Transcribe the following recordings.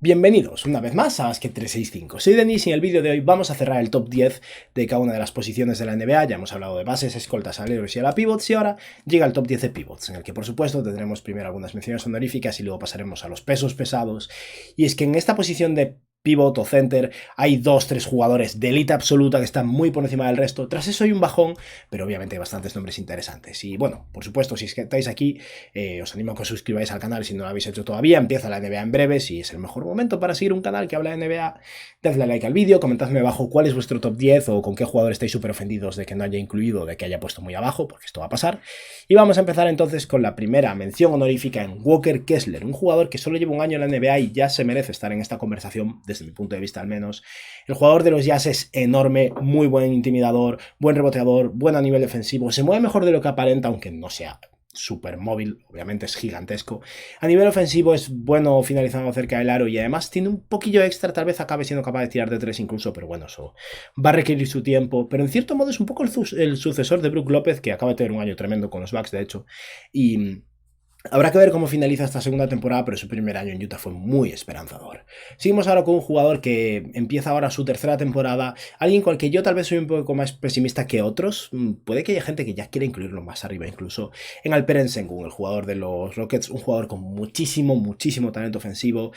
Bienvenidos una vez más a Basket365. Soy Denis y en el vídeo de hoy vamos a cerrar el top 10 de cada una de las posiciones de la NBA. Ya hemos hablado de bases, escoltas, aleros y ahora pivots, y ahora llega el top 10 de pivots, en el que por supuesto tendremos primero algunas menciones honoríficas y luego pasaremos a los pesos pesados. Y es que en esta posición de pivot o center hay 2-3 jugadores de élite absoluta que están muy por encima del resto. Tras eso hay un bajón, pero obviamente hay bastantes nombres interesantes. Y bueno, por supuesto, si estáis aquí, os animo a que os suscribáis al canal si no lo habéis hecho todavía. Empieza la NBA en breves y es el mejor momento para seguir un canal que habla de NBA. Dadle like al vídeo, comentadme abajo cuál es vuestro top 10 o con qué jugador estáis súper ofendidos de que no haya incluido, de que haya puesto muy abajo, porque esto va a pasar. Y vamos a empezar entonces con la primera mención honorífica en Walker Kessler, un jugador que solo lleva un año en la NBA y ya se merece estar en esta conversación, desde mi punto de vista al menos. El jugador de los Jazz es enorme, muy buen intimidador, buen reboteador, buen a nivel defensivo, se mueve mejor de lo que aparenta, aunque no sea súper móvil, obviamente es gigantesco. A nivel ofensivo es bueno finalizando cerca del aro y además tiene un poquillo extra, tal vez acabe siendo capaz de tirar de 3 incluso, pero bueno, eso va a requerir su tiempo. Pero en cierto modo es un poco el sucesor de Brook López, que acaba de tener un año tremendo con los Bucks, de hecho, y habrá que ver cómo finaliza esta segunda temporada, pero su primer año en Utah fue muy esperanzador. Seguimos ahora con un jugador que empieza ahora su tercera temporada, alguien con el que yo tal vez soy un poco más pesimista que otros. Puede que haya gente que ya quiera incluirlo más arriba incluso. En Alperen Sengun, el jugador de los Rockets, un jugador con muchísimo talento ofensivo.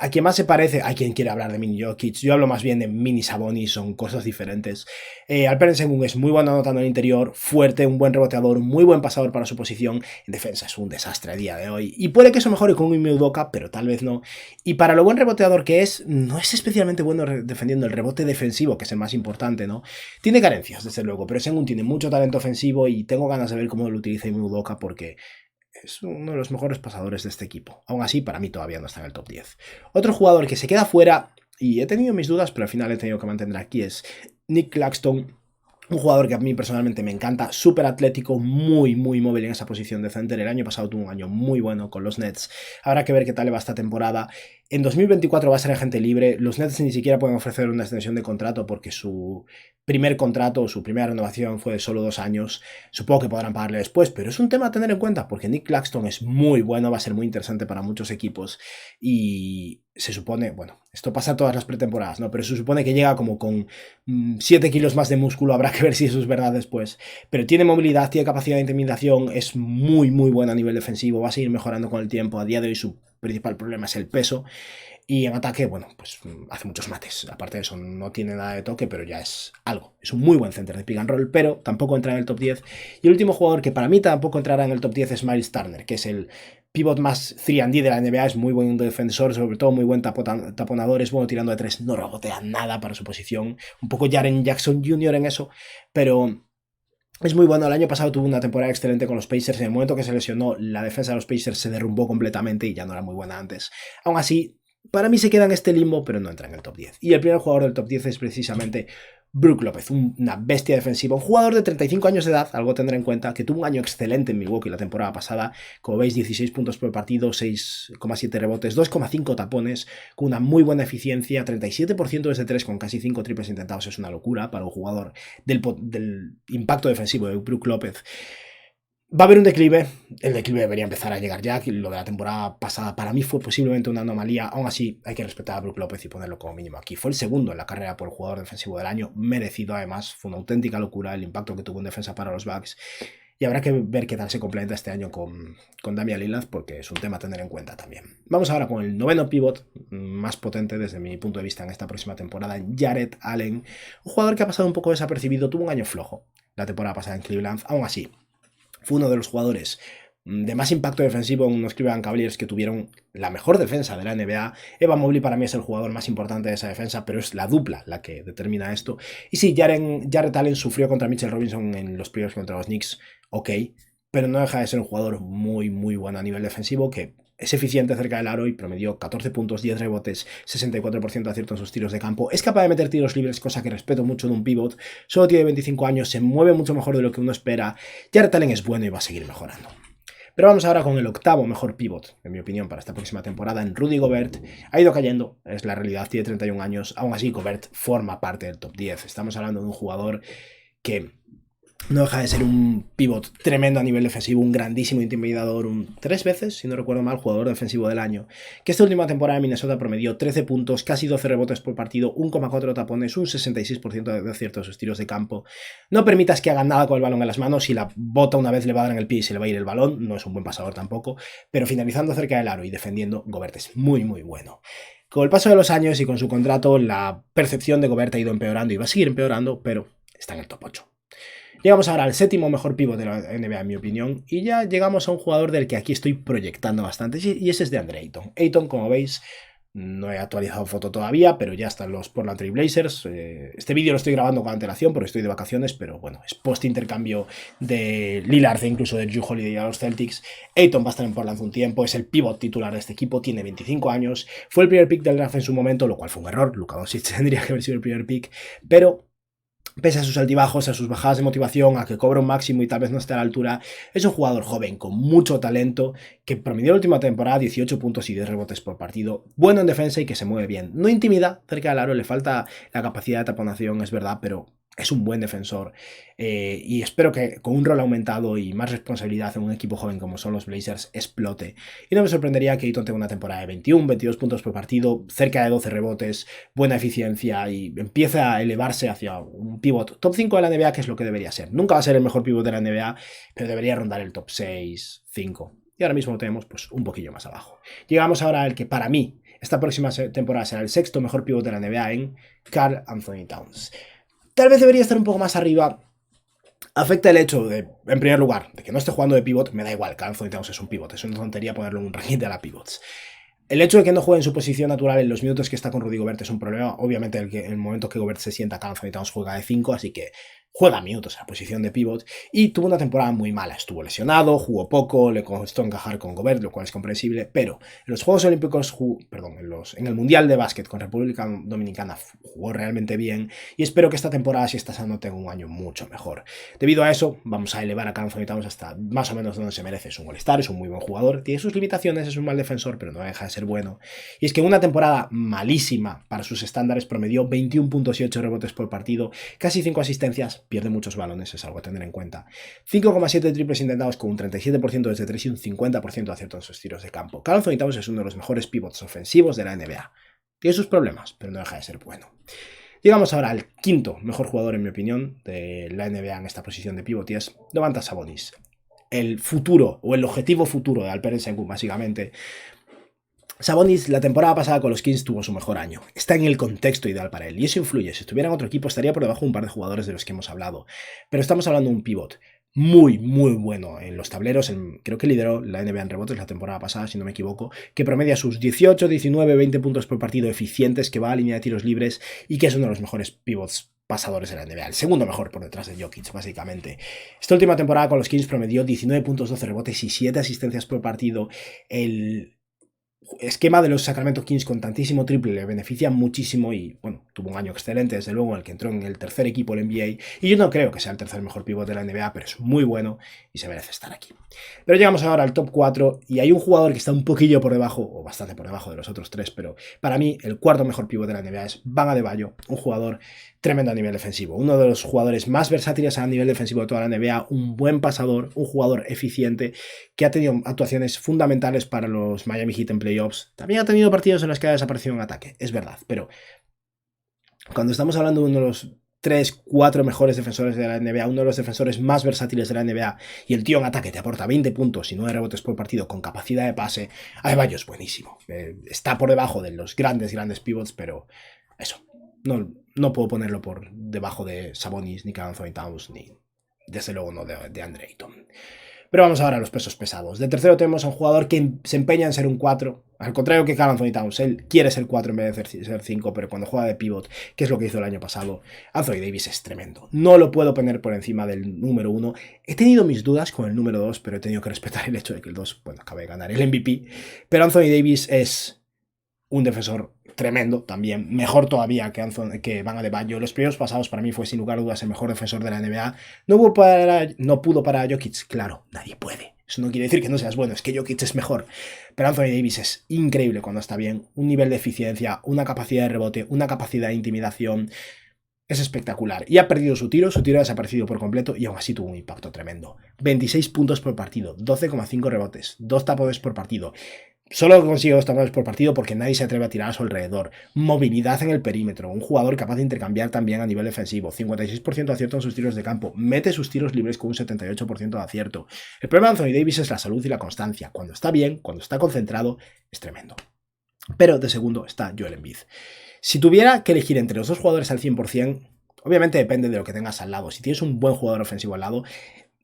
A quien más se parece, hay quien quiere hablar de mini Jokic, yo hablo más bien de mini Sabonis, son cosas diferentes. Alperen Sengun es muy bueno anotando en el interior, fuerte, un buen reboteador, muy buen pasador para su posición. En defensa es un desastre a día de hoy, y puede que eso mejore con un Ime Udoka, pero tal vez no. Y para lo buen reboteador que es, no es especialmente bueno defendiendo el rebote defensivo, que es el más importante, ¿no? Tiene carencias, desde luego, pero Sengun tiene mucho talento ofensivo y tengo ganas de ver cómo lo utiliza Ime Udoka porque es uno de los mejores pasadores de este equipo. Aún así, para mí todavía no está en el top 10. Otro jugador que se queda fuera, y he tenido mis dudas, pero al final he tenido que mantener aquí, es Nick Claxton. Un jugador que a mí personalmente me encanta, súper atlético, muy móvil en esa posición de center. El año pasado tuvo un año muy bueno con los Nets. Habrá que ver qué tal le va esta temporada. En 2024 va a ser agente libre. Los Nets ni siquiera pueden ofrecer una extensión de contrato porque su primer contrato, su primera renovación fue de solo 2 años. Supongo que podrán pagarle después, pero es un tema a tener en cuenta porque Nick Claxton es muy bueno, va a ser muy interesante para muchos equipos y se supone, bueno, esto pasa todas las pretemporadas, ¿no? Pero se supone que llega como con 7 kilos más de músculo, habrá que ver si eso es verdad después. Pero tiene movilidad, tiene capacidad de intimidación, es muy bueno a nivel defensivo, va a seguir mejorando con el tiempo. A día de hoy su principal problema es el peso. Y en ataque, bueno, pues hace muchos mates. Aparte de eso, no tiene nada de toque, pero ya es algo. Es un muy buen center de pick and roll, pero tampoco entra en el top 10. Y el último jugador que para mí tampoco entrará en el top 10 es Miles Turner, que es el pivot más 3&D de la NBA. Es muy buen defensor, sobre todo muy buen taponador. Es bueno tirando de 3, no rebotea nada para su posición. Un poco Jaren Jackson Jr. en eso, pero es muy bueno. El año pasado tuvo una temporada excelente con los Pacers. En el momento que se lesionó, la defensa de los Pacers se derrumbó completamente y ya no era muy buena antes. Aún así, para mí se queda en este limbo, pero no entra en el top 10. Y el primer jugador del top 10 es precisamente Brook López, una bestia defensiva, un jugador de 35 años de edad, algo tendré en cuenta, que tuvo un año excelente en Milwaukee la temporada pasada. Como veis, 16 puntos por partido, 6,7 rebotes, 2,5 tapones, con una muy buena eficiencia, 37% desde 3 con casi 5 triples intentados. Es una locura para un jugador del impacto defensivo de Brook López. Va a haber un declive, el declive debería empezar a llegar ya. Lo de la temporada pasada para mí fue posiblemente una anomalía. Aún así hay que respetar a Brook López y ponerlo como mínimo aquí. Fue el segundo en la carrera por el jugador defensivo del año, merecido además. Fue una auténtica locura el impacto que tuvo en defensa para los Bucks. Y habrá que ver qué tal se complementa este año con Damian Lillard, porque es un tema a tener en cuenta también. Vamos ahora con el noveno pivot más potente desde mi punto de vista en esta próxima temporada, Jarrett Allen. Un jugador que ha pasado un poco desapercibido, tuvo un año flojo la temporada pasada en Cleveland. Aún así, fue uno de los jugadores de más impacto defensivo en unos Cleveland Cavaliers que tuvieron la mejor defensa de la NBA. Evan Mobley para mí es el jugador más importante de esa defensa, pero es la dupla la que determina esto. Y sí, Jarrett Allen sufrió contra Mitchell Robinson en los playoffs contra los Knicks, ok, pero no deja de ser un jugador muy bueno a nivel defensivo, que es eficiente cerca del aro y promedió 14 puntos, 10 rebotes, 64% de acierto en sus tiros de campo. Es capaz de meter tiros libres, cosa que respeto mucho de un pivot. Solo tiene 25 años, se mueve mucho mejor de lo que uno espera. Jarrett Allen es bueno y va a seguir mejorando. Pero vamos ahora con el octavo mejor pivot, en mi opinión, para esta próxima temporada, en Rudy Gobert. Ha ido cayendo, es la realidad, tiene 31 años. Aún así, Gobert forma parte del top 10. Estamos hablando de un jugador que No deja de ser un pivot tremendo a nivel defensivo, un grandísimo intimidador, un 3 veces, si no recuerdo mal, jugador defensivo del año. Que esta última temporada en Minnesota promedió 13 puntos, casi 12 rebotes por partido, 1,4 tapones, un 66% de acierto a sus tiros de campo. No permitas que hagan nada con el balón en las manos, si la bota una vez le va a dar en el pie y se le va a ir el balón, no es un buen pasador tampoco, pero finalizando cerca del aro y defendiendo, Gobert es muy muy bueno. Con el paso de los años y con su contrato, la percepción de Gobert ha ido empeorando y va a seguir empeorando, pero está en el top 8. Llegamos ahora al séptimo mejor pívot de la NBA, en mi opinión, y ya llegamos a un jugador del que aquí estoy proyectando bastante, y ese es de DeAndre Ayton. Ayton, como veis, no he actualizado foto todavía, pero ya están los Portland Trail Blazers. Este vídeo lo estoy grabando con antelación porque estoy de vacaciones, pero bueno, es post-intercambio de Lillard e incluso de Jrue Holiday a los Celtics. Ayton va a estar en Portland un tiempo, es el pívot titular de este equipo, tiene 25 años, fue el primer pick del draft en su momento, lo cual fue un error. Luka Doncic tendría que haber sido el primer pick, pero pese a sus altibajos, a sus bajadas de motivación, a que cobra un máximo y tal vez no esté a la altura, es un jugador joven con mucho talento que promedió la última temporada 18 puntos y 10 rebotes por partido, bueno en defensa y que se mueve bien. No intimida cerca del aro, le falta la capacidad de taponación, es verdad, pero es un buen defensor y espero que con un rol aumentado y más responsabilidad en un equipo joven como son los Blazers explote. Y no me sorprendería que Ayton tenga una temporada de 21, 22 puntos por partido, cerca de 12 rebotes, buena eficiencia y empiece a elevarse hacia un pivot top 5 de la NBA, que es lo que debería ser. Nunca va a ser el mejor pivot de la NBA, pero debería rondar el top 6, 5. Y ahora mismo lo tenemos pues un poquillo más abajo. Llegamos ahora al que para mí esta próxima temporada será el sexto mejor pivot de la NBA en Karl Anthony Towns. Tal vez debería estar un poco más arriba. Afecta el hecho de, en primer lugar, de que no esté jugando de pivot, me da igual, Karl Anthony Towns es un pivot, es una tontería ponerlo en un ranking de la pivots. El hecho de que no juegue en su posición natural en los minutos que está con Rudy Gobert es un problema. Obviamente, en el momento que Gobert se sienta, Karl Anthony Towns juega de 5, así que juega minutos en la posición de pivot. Y tuvo una temporada muy mala. Estuvo lesionado, jugó poco, le costó encajar con Gobert, lo cual es comprensible. Pero en los Juegos Olímpicos, en el Mundial de Básquet con República Dominicana jugó realmente bien. Y espero que esta temporada, si está sano, tenga un año mucho mejor. Debido a eso, vamos a elevar a Karl Anthony Towns hasta más o menos donde se merece. Es un All-Star, es un muy buen jugador, tiene sus limitaciones, es un mal defensor, pero no deja de ser bueno. Y es que en una temporada malísima para sus estándares promedió 21 puntos y 8 rebotes por partido, casi 5 asistencias, pierde muchos balones, es algo a tener en cuenta. 5,7 triples intentados con un 37% desde 3 y un 50% de acierto en sus tiros de campo. Karl Anthony Towns es uno de los mejores pivots ofensivos de la NBA. Tiene sus problemas, pero no deja de ser bueno. Llegamos ahora al quinto mejor jugador, en mi opinión, de la NBA en esta posición de pivot y es Domantas Sabonis. El futuro, o el objetivo futuro de Alperen Sengun, básicamente. Sabonis la temporada pasada con los Kings tuvo su mejor año. Está en el contexto ideal para él y eso influye. Si estuviera en otro equipo estaría por debajo de un par de jugadores de los que hemos hablado. Pero estamos hablando de un pivot muy, muy bueno en los tableros. Creo que lideró la NBA en rebotes la temporada pasada, si no me equivoco, que promedia sus 18, 19, 20 puntos por partido eficientes, que va a línea de tiros libres y que es uno de los mejores pivots pasadores de la NBA, el segundo mejor por detrás de Jokic, básicamente. Esta última temporada con los Kings promedió 19 puntos, 12 rebotes y 7 asistencias por partido. El esquema de los Sacramento Kings con tantísimo triple le beneficia muchísimo y, bueno, tuvo un año excelente, desde luego, en el que entró en el tercer equipo del NBA, y yo no creo que sea el tercer mejor pívot de la NBA, pero es muy bueno y se merece estar aquí. Pero llegamos ahora al top 4 y hay un jugador que está un poquillo por debajo, o bastante por debajo de los otros tres, pero para mí el cuarto mejor pívot de la NBA es Bam Adebayo, un jugador tremendo a nivel defensivo, uno de los jugadores más versátiles a nivel defensivo de toda la NBA, un buen pasador, un jugador eficiente que ha tenido actuaciones fundamentales para los Miami Heat en playoffs. También ha tenido partidos en los que ha desaparecido en ataque, es verdad, pero cuando estamos hablando de uno de los 3, 4 mejores defensores de la NBA, uno de los defensores más versátiles de la NBA, y el tío en ataque te aporta 20 puntos y 9 rebotes por partido con capacidad de pase, Adebayo es buenísimo. Está por debajo de los grandes pivots, pero eso, no puedo ponerlo por debajo de Sabonis, ni Karl Anthony Towns, ni desde luego no de DeAndre Ayton. Pero vamos ahora a los pesos pesados. De tercero tenemos a un jugador que se empeña en ser un 4, al contrario que Karl Anthony Towns. Él quiere ser 4 en vez de ser 5, pero cuando juega de pivot, que es lo que hizo el año pasado, Anthony Davis es tremendo. No lo puedo poner por encima del número 1. He tenido mis dudas con el número 2, pero he tenido que respetar el hecho de que el 2, bueno, acabe de ganar el MVP. Pero Anthony Davis es un defensor tremendo también, mejor todavía que Bam Adebayo. Los primeros pasados para mí fue sin lugar a dudas el mejor defensor de la NBA. No pudo para Jokic, claro, nadie puede. Eso no quiere decir que no seas bueno, es que Jokic es mejor. Pero Anthony Davis es increíble cuando está bien, un nivel de eficiencia, una capacidad de rebote, una capacidad de intimidación. es espectacular. Y ha perdido su tiro ha desaparecido por completo y aún así tuvo un impacto tremendo. 26 puntos por partido, 12,5 rebotes, 2 tapones por partido. Solo consigue 2 tapones por partido porque nadie se atreve a tirar a su alrededor. Movilidad en el perímetro, un jugador capaz de intercambiar también a nivel defensivo. 56% de acierto en sus tiros de campo, mete sus tiros libres con un 78% de acierto. El problema de Anthony Davis es la salud y la constancia. Cuando está bien, cuando está concentrado, es tremendo. Pero de segundo está Joel Embiid. Si tuviera que elegir entre los dos jugadores al 100%, obviamente depende de lo que tengas al lado. Si tienes un buen jugador ofensivo al lado,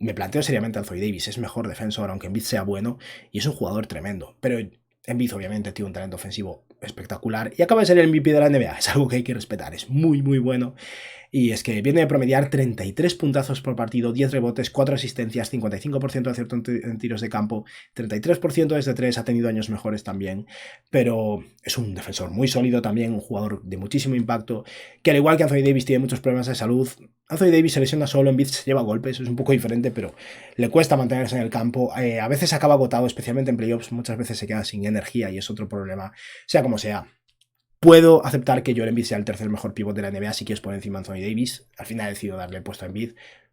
me planteo seriamente a Anthony Davis. Es mejor defensor, aunque Embiid sea bueno, y es un jugador tremendo. Pero Embiid obviamente tiene un talento ofensivo espectacular y acaba de ser el MVP de la NBA. Es algo que hay que respetar, es muy muy bueno. Y es que viene de promediar 33 puntazos por partido, 10 rebotes, 4 asistencias, 55% de acierto en tiros de campo, 33% desde 3, ha tenido años mejores también, pero es un defensor muy sólido también, un jugador de muchísimo impacto, que al igual que Anthony Davis tiene muchos problemas de salud. Anthony Davis se lesiona solo, Embiid se lleva golpes, es un poco diferente, pero le cuesta mantenerse en el campo, a veces acaba agotado, especialmente en playoffs, muchas veces se queda sin energía y es otro problema, sea como sea. Puedo aceptar que Joel Embiid sea el tercer mejor pívot de la NBA si quieres por encima de Anthony Davis. Al final he decidido darle el puesto a Embiid.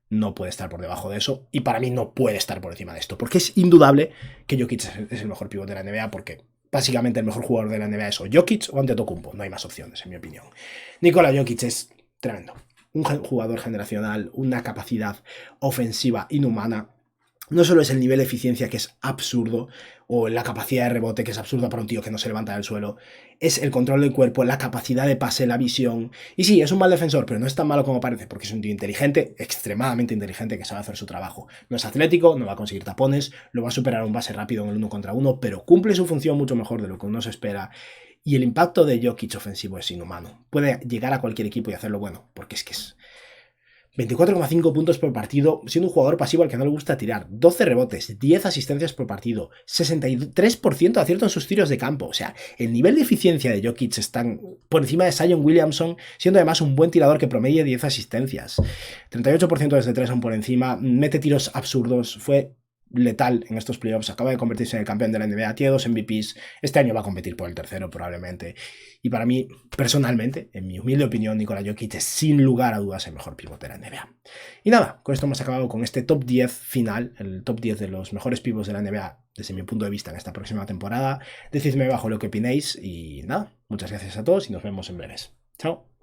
No puede estar por debajo de eso. Y para mí no puede estar por encima de esto. Porque es indudable que Jokic es el mejor pívot de la NBA. Porque básicamente el mejor jugador de la NBA es o Jokic o Antetokounmpo. No hay más opciones, en mi opinión. Nikola Jokic es tremendo. Un jugador generacional, una capacidad ofensiva inhumana. No solo es el nivel de eficiencia, que es absurdo, o la capacidad de rebote, que es absurda para un tío que no se levanta del suelo, es el control del cuerpo, la capacidad de pase, la visión. Y sí, es un mal defensor, pero no es tan malo como parece, porque es un tío inteligente, extremadamente inteligente, que sabe hacer su trabajo. No es atlético, no va a conseguir tapones, lo va a superar a un base rápido en el 1 contra 1, pero cumple su función mucho mejor de lo que uno se espera. Y el impacto de Jokic ofensivo es inhumano. Puede llegar a cualquier equipo y hacerlo bueno, porque es que es 24,5 puntos por partido, siendo un jugador pasivo al que no le gusta tirar, 12 rebotes, 10 asistencias por partido, 63% de acierto en sus tiros de campo. O sea, el nivel de eficiencia de Jokic está por encima de Zion Williamson, siendo además un buen tirador que promedia 10 asistencias. 38% desde 3 aún por encima, mete tiros absurdos, fue letal en estos playoffs, acaba de convertirse en el campeón de la NBA, tiene 2 MVPs, este año va a competir por el tercero probablemente, y para mí, personalmente, en mi humilde opinión, Nikola Jokic es sin lugar a dudas el mejor pivote de la NBA. Y nada, con esto hemos acabado con este top 10 final, el top 10 de los mejores pivots de la NBA desde mi punto de vista en esta próxima temporada. Decidme abajo lo que opinéis y nada, muchas gracias a todos y nos vemos en breves. Chao.